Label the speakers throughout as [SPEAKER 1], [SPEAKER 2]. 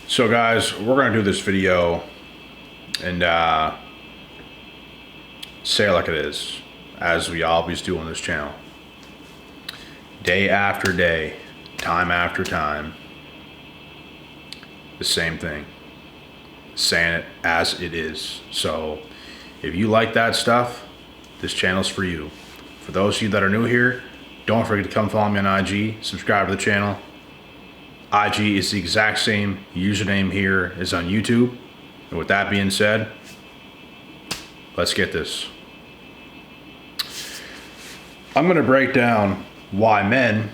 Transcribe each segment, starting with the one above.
[SPEAKER 1] So guys, we're going to do this video and say it like it is, as we always do on this channel. Day after day, time after time, the same thing. Saying it as it is. So if you like that stuff, this channel's for you. For those of you that are new here, don't forget to come follow me on IG, subscribe to the channel. IG is the exact same username here as on YouTube. And with that being said, let's get this. I'm going to break down why men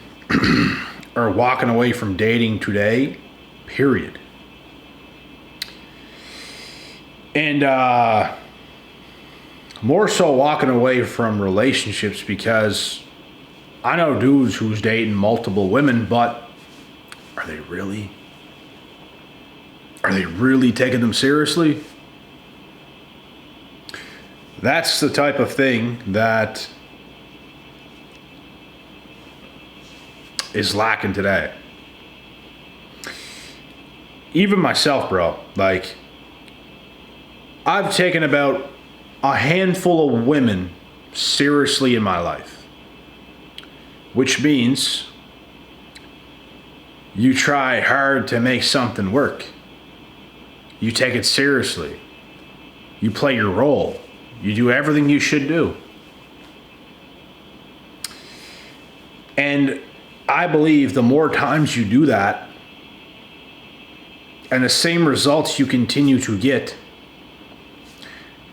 [SPEAKER 1] are walking away from dating today, period. And more so walking away from relationships, because I know dudes who's dating multiple women, but are they really? Are they really taking them seriously? That's the type of thing that is lacking today. Even myself, bro, like, I've taken about a handful of women seriously in my life, which means you try hard to make something work. You take it seriously. You play your role. You do everything you should do. And I believe the more times you do that, and the same results you continue to get,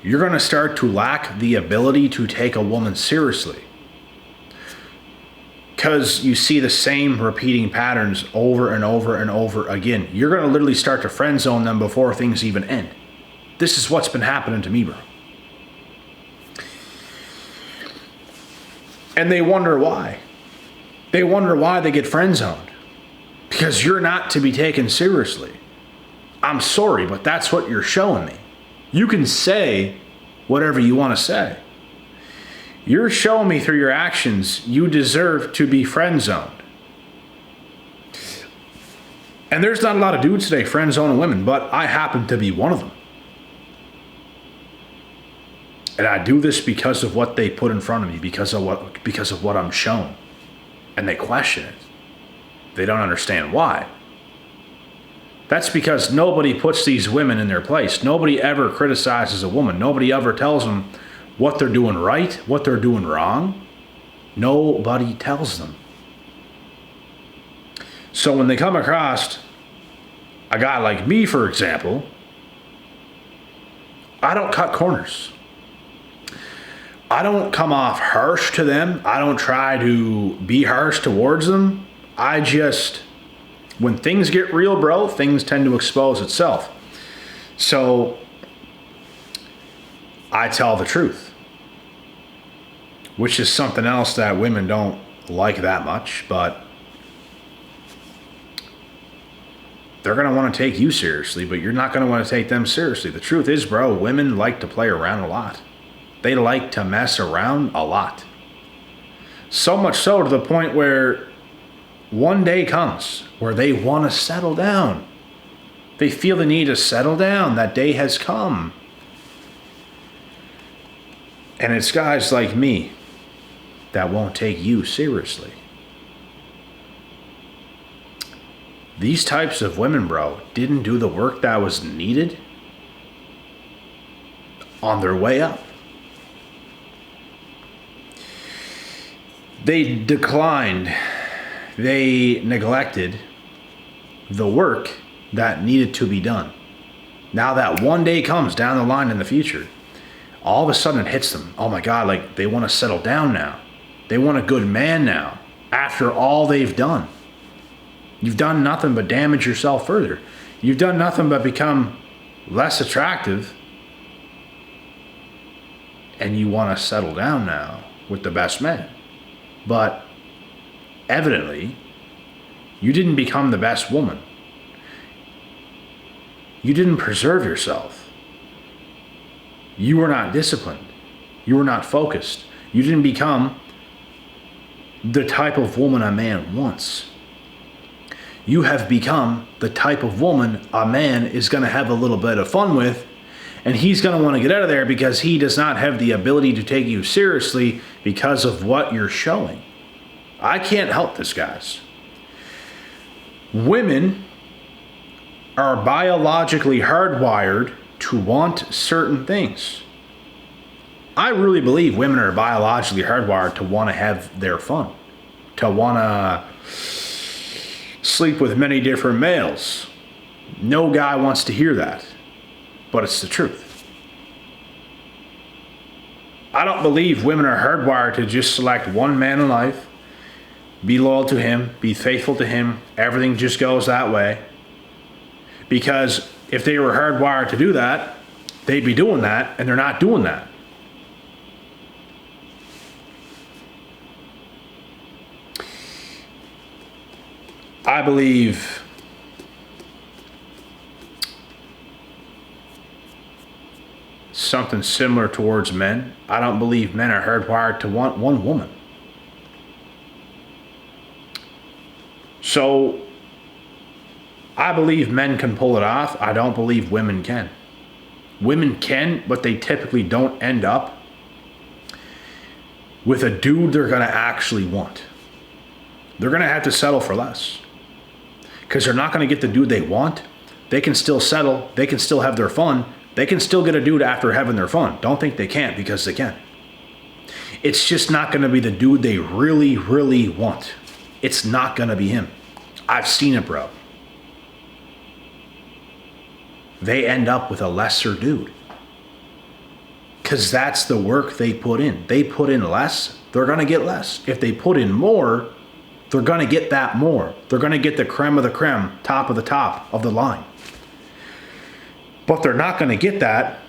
[SPEAKER 1] you're going to start to lack the ability to take a woman seriously. Because you see the same repeating patterns over and over and over again. You're going to literally start to friend zone them before things even end. This is what's been happening to me, bro. And they wonder why. They wonder why they get friend zoned. Because you're not to be taken seriously. I'm sorry, but that's what you're showing me. You can say whatever you want to say. You're showing me through your actions you deserve to be friend zoned. And there's not a lot of dudes today friend zoning women, but I happen to be one of them. And I do this because of what they put in front of me, because of what I'm shown. And they question it. They don't understand why. That's because nobody puts these women in their place. Nobody ever criticizes a woman. Nobody ever tells them what they're doing right, what they're doing wrong. Nobody tells them. So when they come across a guy like me, for example, I don't cut corners. I don't come off harsh to them. I don't try to be harsh towards them. I just, when things get real, bro, things tend to expose itself. So I tell the truth, which is something else that women don't like that much, but they're going to want to take you seriously, but you're not going to want to take them seriously. The truth is, bro, women like to play around a lot. They like to mess around a lot. So much so to the point where one day comes where they want to settle down. They feel the need to settle down. That day has come. And it's guys like me that won't take you seriously. These types of women, bro, didn't do the work that was needed on their way up. They declined, they neglected the work that needed to be done. Now that one day comes down the line in the future, all of a sudden it hits them. Oh my God, like they want to settle down now. They want a good man now after all they've done. You've done nothing but damage yourself further. You've done nothing but become less attractive. And you want to settle down now with the best man. But evidently, you didn't become the best woman. You didn't preserve yourself. You were not disciplined. You were not focused. You didn't become the type of woman a man wants. You have become the type of woman a man is going to have a little bit of fun with, and he's going to want to get out of there because he does not have the ability to take you seriously because of what you're showing. I can't help this, guys. Women are biologically hardwired to want certain things. I really believe women are biologically hardwired to want to have their fun, to want to sleep with many different males. No guy wants to hear that, but it's the truth. I don't believe women are hardwired to just select one man in life, be loyal to him, be faithful to him, everything just goes that way. Because if they were hardwired to do that, they'd be doing that, and they're not doing that. I believe something similar towards men. I don't believe men are hardwired to want one woman. So I believe men can pull it off. I don't believe women can. Women can, but they typically don't end up with a dude they're going to actually want. They're going to have to settle for less. Because they're not going to get the dude they want. They can still settle. They can still have their fun. They can still get a dude after having their fun. Don't think they can't, because they can. It's just not going to be the dude they really, really want. It's not going to be him. I've seen it, bro. They end up with a lesser dude. Because that's the work they put in. They put in less, they're going to get less. If they put in more, they're going to get that more. They're going to get the creme of the creme, top of the line. But they're not going to get that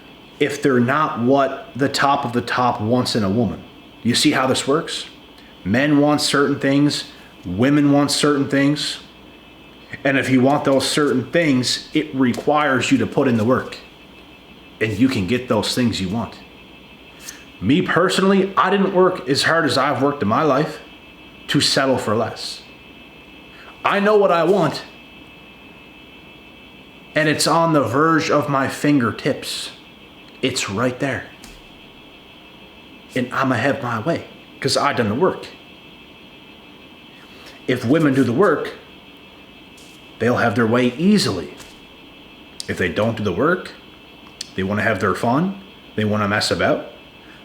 [SPEAKER 1] if they're not what the top of the top wants in a woman. You see how this works? Men want certain things. Women want certain things. And if you want those certain things, it requires you to put in the work. And you can get those things you want. Me personally, I didn't work as hard as I've worked in my life to settle for less. I know what I want. And it's on the verge of my fingertips. It's right there. And I'm going to have my way because I done the work. If women do the work, they'll have their way easily. If they don't do the work, they want to have their fun, they want to mess about,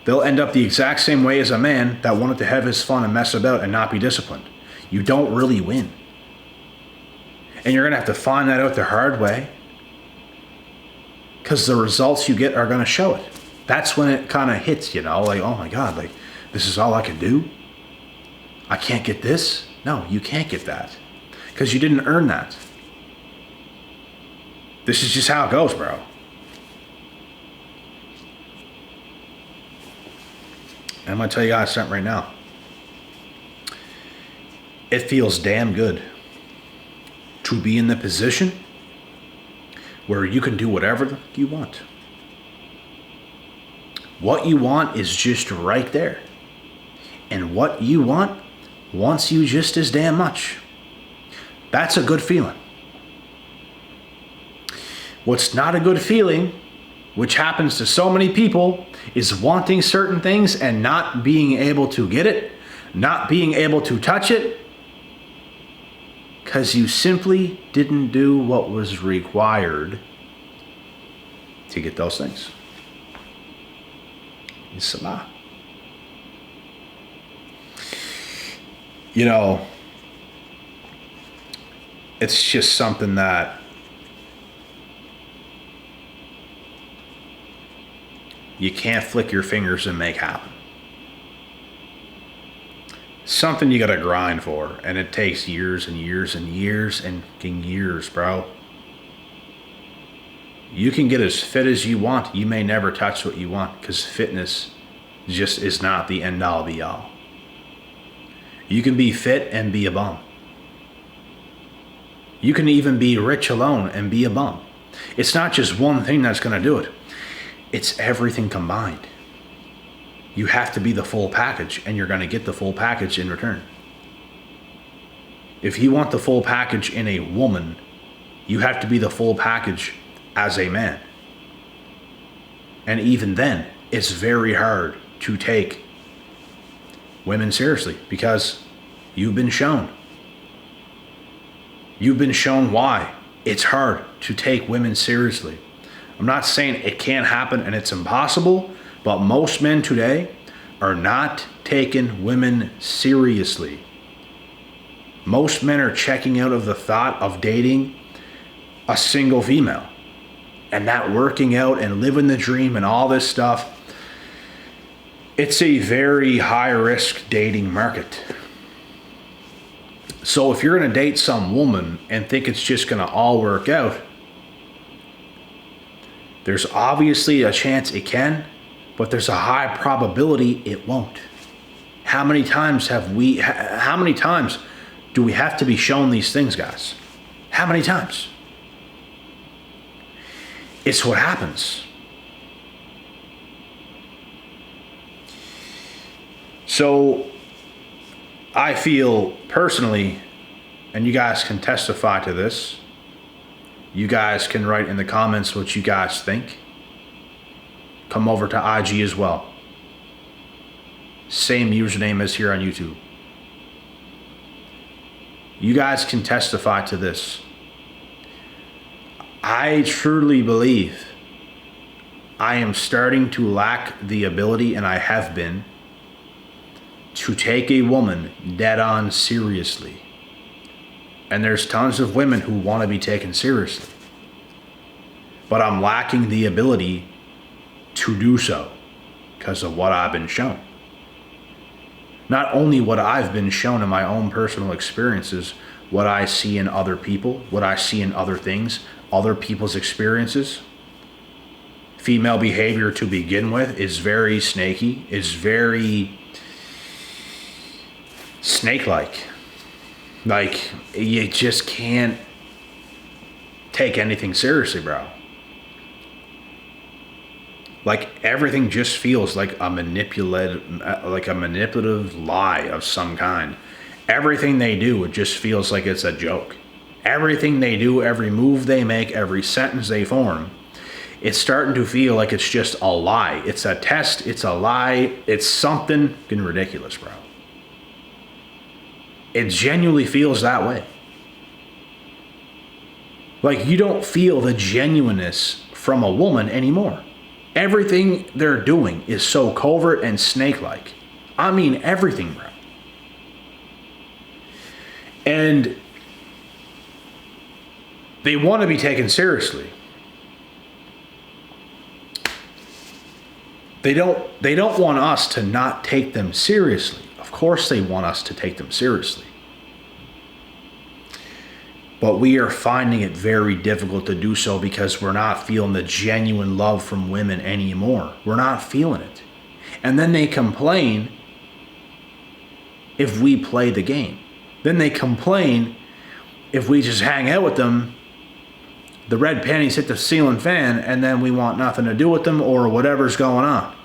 [SPEAKER 1] they'll end up the exact same way as a man that wanted to have his fun and mess about and not be disciplined. You don't really win. And you're going to have to find that out the hard way, because the results you get are going to show it. That's when it kind of hits, like, oh my God, like, this is all I can do? I can't get this? No, you can't get that, because you didn't earn that. This is just how it goes, bro. And I'm going to tell you guys something right now. It feels damn good to be in the position where you can do whatever you want. What you want is just right there. And what you want wants you just as damn much. That's a good feeling. What's not a good feeling, which happens to so many people, is wanting certain things and not being able to get it, not being able to touch it, because you simply didn't do what was required to get those things. It's a lot. It's just something that you can't flick your fingers and make happen. Something you gotta grind for, and it takes years and years and years and years, bro. You can get as fit as you want. You may never touch what you want, because fitness just is not the end all be all. You can be fit and be a bum. You can even be rich alone and be a bum. It's not just one thing that's gonna do it. It's everything combined. You have to be the full package, and you're going to get the full package in return. If you want the full package in a woman, you have to be the full package as a man. And even then, it's very hard to take women seriously because you've been shown. You've been shown why it's hard to take women seriously. I'm not saying it can't happen and it's impossible, but most men today are not taking women seriously. Most men are checking out of the thought of dating a single female and not working out and living the dream and all this stuff. It's a very high risk dating market. So if you're going to date some woman and think it's just going to all work out, there's obviously a chance it can, but there's a high probability it won't. How many times do we have to be shown these things, guys? How many times? It's what happens. So I feel personally, and you guys can testify to this, you guys can write in the comments what you guys think. Come over to IG as well. Same username as here on YouTube. You guys can testify to this. I truly believe I am starting to lack the ability, and I have been, to take a woman dead on seriously. And there's tons of women who want to be taken seriously. But I'm lacking the ability to do so because of what I've been shown. Not only what I've been shown in my own personal experiences, what I see in other people, what I see in other things, other people's experiences. Female behavior to begin with is very snaky, is very snake-like. Like, you just can't take anything seriously, bro. Like, everything just feels like a manipulative lie of some kind. Everything they do, it just feels like it's a joke. Everything they do, every move they make, every sentence they form, it's starting to feel like it's just a lie. It's a test, it's a lie, it's something fucking ridiculous, bro. It genuinely feels that way. Like, you don't feel the genuineness from a woman anymore. Everything they're doing is so covert and snake-like. I mean, everything, bro. And they want to be taken seriously. They don't want us to not take them seriously. Of course they want us to take them seriously. But we are finding it very difficult to do so because we're not feeling the genuine love from women anymore. We're not feeling it. And then they complain if we play the game. Then they complain if we just hang out with them, the red panties hit the ceiling fan, and then we want nothing to do with them or whatever's going on.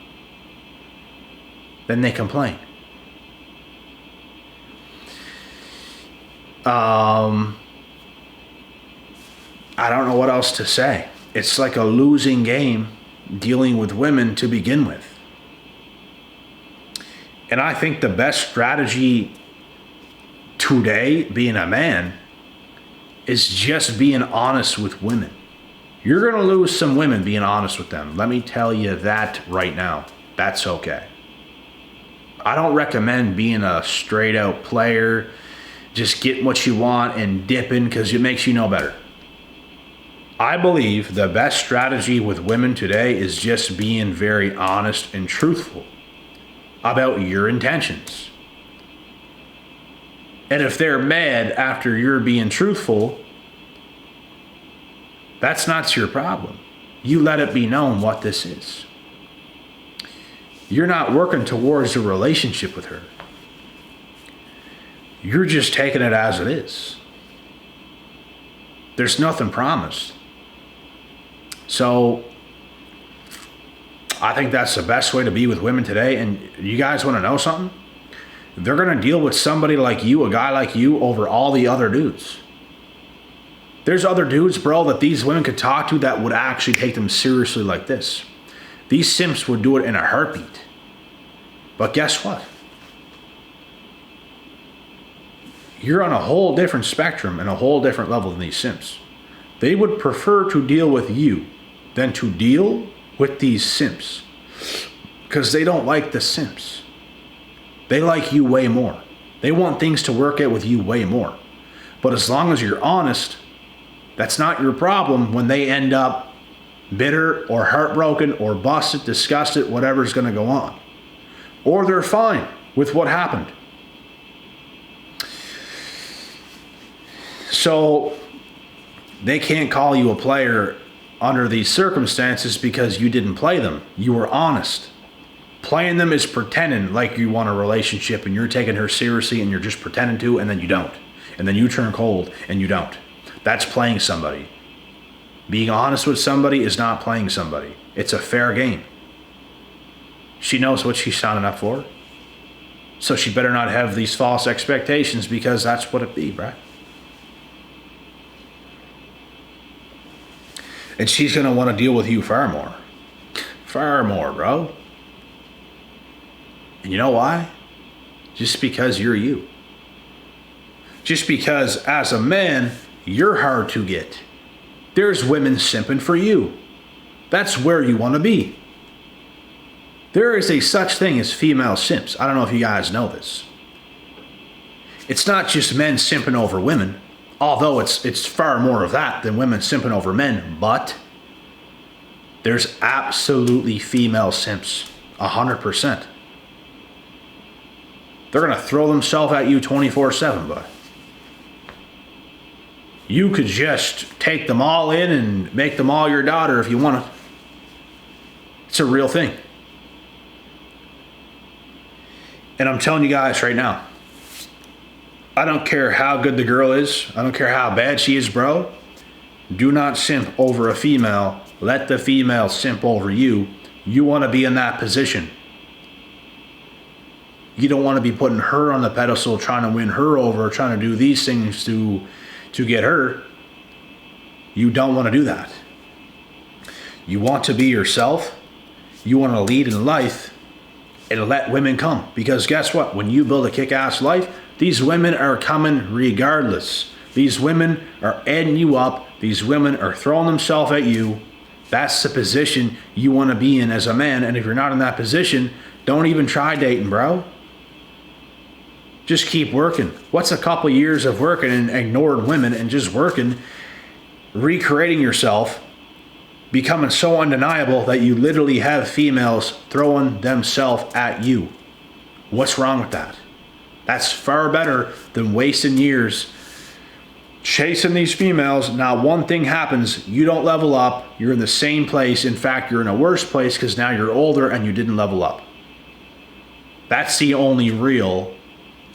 [SPEAKER 1] Then they complain. I don't know what else to say. It's like a losing game dealing with women to begin with. And I think the best strategy today, being a man, is just being honest with women. You're going to lose some women being honest with them. Let me tell you that right now. That's okay. I don't recommend being a straight out player, just getting what you want and dipping because it makes you know better. I believe the best strategy with women today is just being very honest and truthful about your intentions. And if they're mad after you're being truthful, that's not your problem. You let it be known what this is. You're not working towards a relationship with her. You're just taking it as it is. There's nothing promised. So I think that's the best way to be with women today. And you guys want to know something? they're going to deal with somebody like you, a guy like you, over all the other dudes. There's other dudes, bro, that these women could talk to that would actually take them seriously like this. These simps would do it in a heartbeat. But guess what? You're on a whole different spectrum and a whole different level than these simps. They would prefer to deal with you than to deal with these simps. Because they don't like the simps. They like you way more. They want things to work out with you way more. But as long as you're honest, that's not your problem when they end up bitter or heartbroken or busted, disgusted, whatever's going to go on. Or they're fine with what happened. So they can't call you a player under these circumstances because you didn't play them. You were honest. Playing them is pretending like you want a relationship and you're taking her seriously and you're just pretending to, and then you don't. And then you turn cold and you don't. That's playing somebody. Being honest with somebody is not playing somebody. It's a fair game. She knows what she's signing up for. So she better not have these false expectations, because that's what it be, right? And she's going to want to deal with you far more. Far more, bro. And you know why? Just because you're you. Just because as a man, you're hard to get. There's women simping for you. That's where you want to be. There is a such thing as female simps. I don't know if you guys know this. It's not just men simping over women, although it's far more of that than women simping over men, but there's absolutely female simps, 100%. They're going to throw themselves at you 24/7, bud. You could just take them all in and make them all your daughter if you want to. It's a real thing. And I'm telling you guys right now, I don't care how good the girl is. I don't care how bad she is, bro. Do not simp over a female. Let the female simp over you. You want to be in that position. You don't want to be putting her on the pedestal, trying to win her over, trying to do these things to get her. You don't want to do that. You want to be yourself. You want to lead in life and let women come. Because guess what? When you build a kick-ass life, these women are coming regardless. These women are adding you up. These women are throwing themselves at you. That's the position you want to be in as a man. And if you're not in that position, don't even try dating, bro. Just keep working. What's a couple years of working and ignoring women and just working, recreating yourself, becoming so undeniable that you literally have females throwing themselves at you? What's wrong with that? That's far better than wasting years chasing these females. Not one thing happens. You don't level up. You're in the same place. In fact, you're in a worse place because now you're older and you didn't level up. That's the only real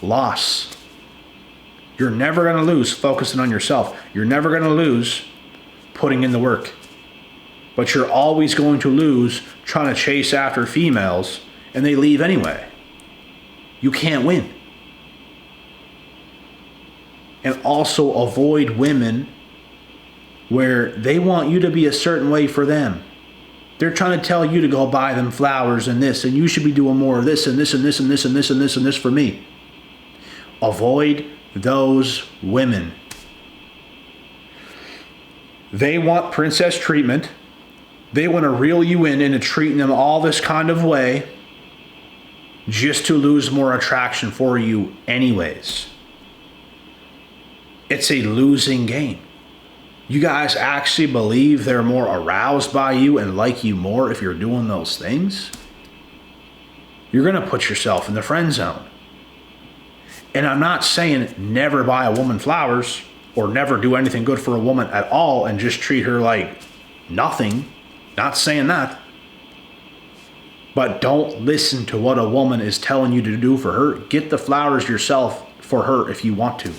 [SPEAKER 1] loss. You're never going to lose focusing on yourself. You're never going to lose putting in the work. But you're always going to lose trying to chase after females and they leave anyway. You can't win. And also avoid women where they want you to be a certain way for them. They're trying to tell you to go buy them flowers and this, and you should be doing more of this and this and this and this and this and this and this for me. Avoid those women. They want princess treatment. They want to reel you in into treating them all this kind of way just to lose more attraction for you anyways. It's a losing game. You guys actually believe they're more aroused by you and like you more if you're doing those things? You're going to put yourself in the friend zone. And I'm not saying never buy a woman flowers or never do anything good for a woman at all and just treat her like nothing. Not saying that. But don't listen to what a woman is telling you to do for her. Get the flowers yourself for her if you want to.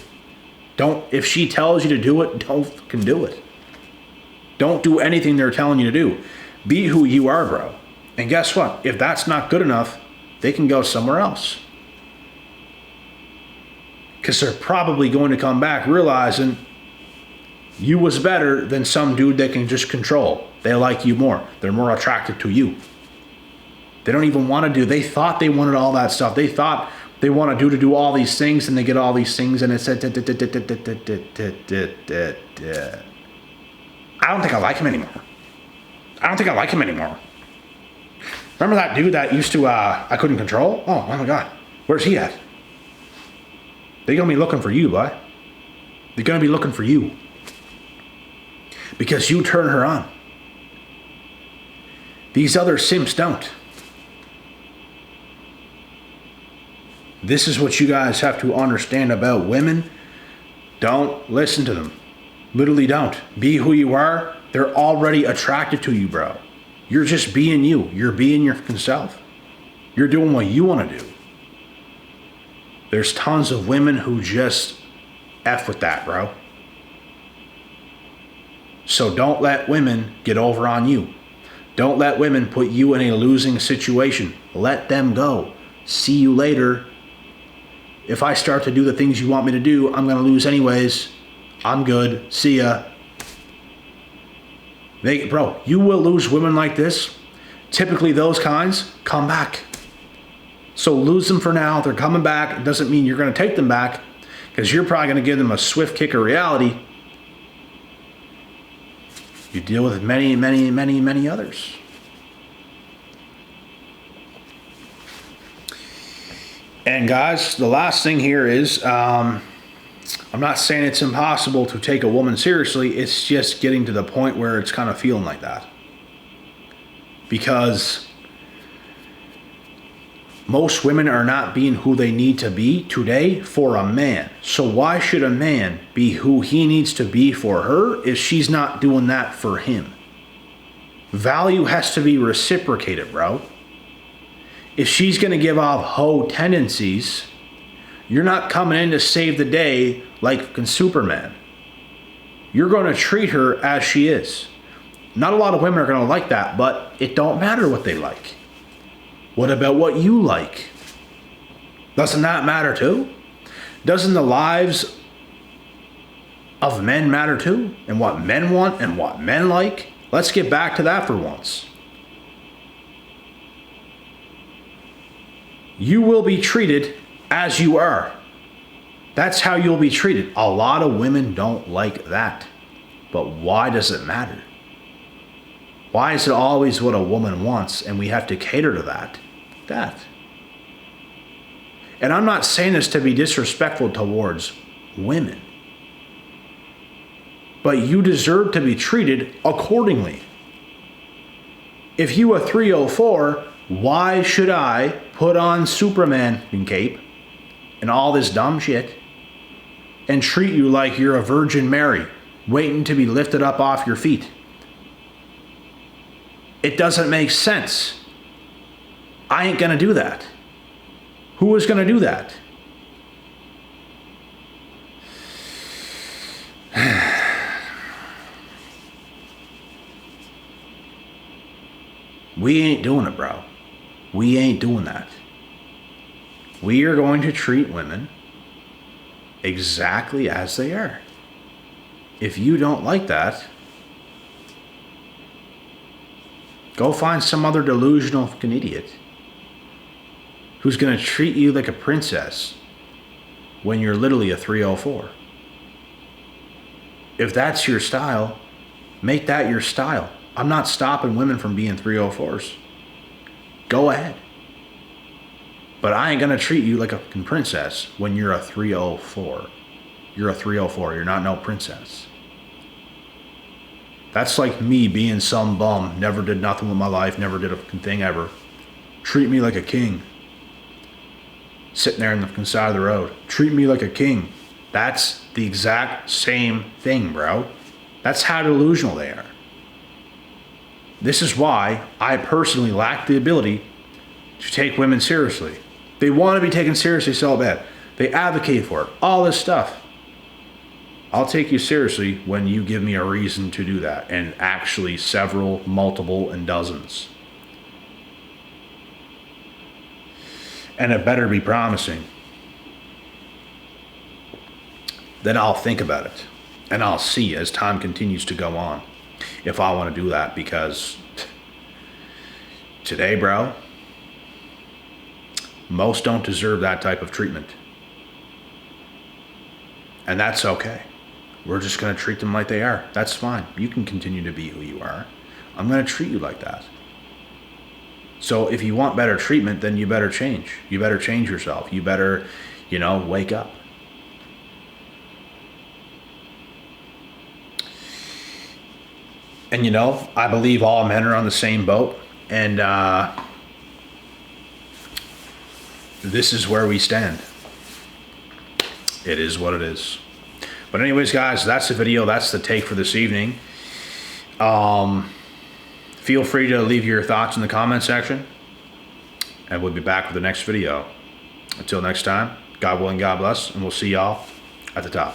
[SPEAKER 1] If she tells you to do it, don't fucking do it. Don't do anything they're telling you to do. Be who you are, bro. And guess what? If that's not good enough, they can go somewhere else. Because they're probably going to come back realizing you was better than some dude they can just control. They like you more. They're more attracted to you. They don't even want to do, they thought they wanted all that stuff. They thought they want to do all these things, and they get all these things, and it said, I don't think I like him anymore. Remember that dude that used to, I couldn't control? Oh my God. Where's he at? They're going to be looking for you, boy. They're going to be looking for you. Because you turn her on. These other simps don't. This is what you guys have to understand about women. Don't listen to them. Literally don't. Be who you are. They're already attracted to you, bro. You're just being you. You're being your fucking self. You're doing what you want to do. There's tons of women who just F with that, bro. So don't let women get over on you. Don't let women put you in a losing situation. Let them go. See you later. If I start to do the things you want me to do, I'm going to lose anyways. I'm good. See ya. Bro, you will lose women like this. Typically those kinds come back. So lose them for now. They're coming back. It doesn't mean you're going to take them back, because you're probably going to give them a swift kick of reality. You deal with many, many, many, many others. And guys, the last thing here is, I'm not saying it's impossible to take a woman seriously. It's just getting to the point where it's kind of feeling like that. Because most women are not being who they need to be today for a man. So why should a man be who he needs to be for her if she's not doing that for him? Value has to be reciprocated, bro. If she's going to give off hoe tendencies, you're not coming in to save the day like fucking Superman. You're going to treat her as she is. Not a lot of women are going to like that, but it don't matter what they like. What about what you like? Doesn't that matter too? Doesn't the lives of men matter too? And what men want and what men like? Let's get back to that for once. You will be treated as you are. That's how you'll be treated. A lot of women don't like that. But why does it matter? Why is it always what a woman wants and we have to cater to that? And I'm not saying this to be disrespectful towards women. But you deserve to be treated accordingly. If you a 304, why should I put on Superman cape and all this dumb shit and treat you like you're a Virgin Mary waiting to be lifted up off your feet? It doesn't make sense. I ain't gonna do that. Who is gonna do that? We ain't doing it, bro. We ain't doing that. We are going to treat women exactly as they are. If you don't like that, go find some other delusional fucking idiot who's going to treat you like a princess when you're literally a 304. If that's your style, make that your style. I'm not stopping women from being 304s. Go ahead. But I ain't going to treat you like a fucking princess when you're a 304. You're a 304. You're not no princess. That's like me being some bum, never did nothing with my life, never did a fucking thing ever. Treat me like a king. Sitting there on the fucking side of the road. Treat me like a king. That's the exact same thing, bro. That's how delusional they are. This is why I personally lack the ability to take women seriously. They want to be taken seriously so bad. They advocate for it. All this stuff. I'll take you seriously when you give me a reason to do that. And actually several, multiple, and dozens. And it better be promising. then I'll think about it. And I'll see as time continues to go on if I want to do that, because today, bro, most don't deserve that type of treatment. And that's okay. We're just going to treat them like they are. That's fine. You can continue to be who you are. I'm going to treat you like that. So if you want better treatment, then you better change. You better change yourself. You better, wake up. And I believe all men are on the same boat. And this is where we stand. It is what it is. But anyways, guys, that's the video. That's the take for this evening. Feel free to leave your thoughts in the comment section. And we'll be back with the next video. Until next time, God willing, God bless. And we'll see y'all at the top.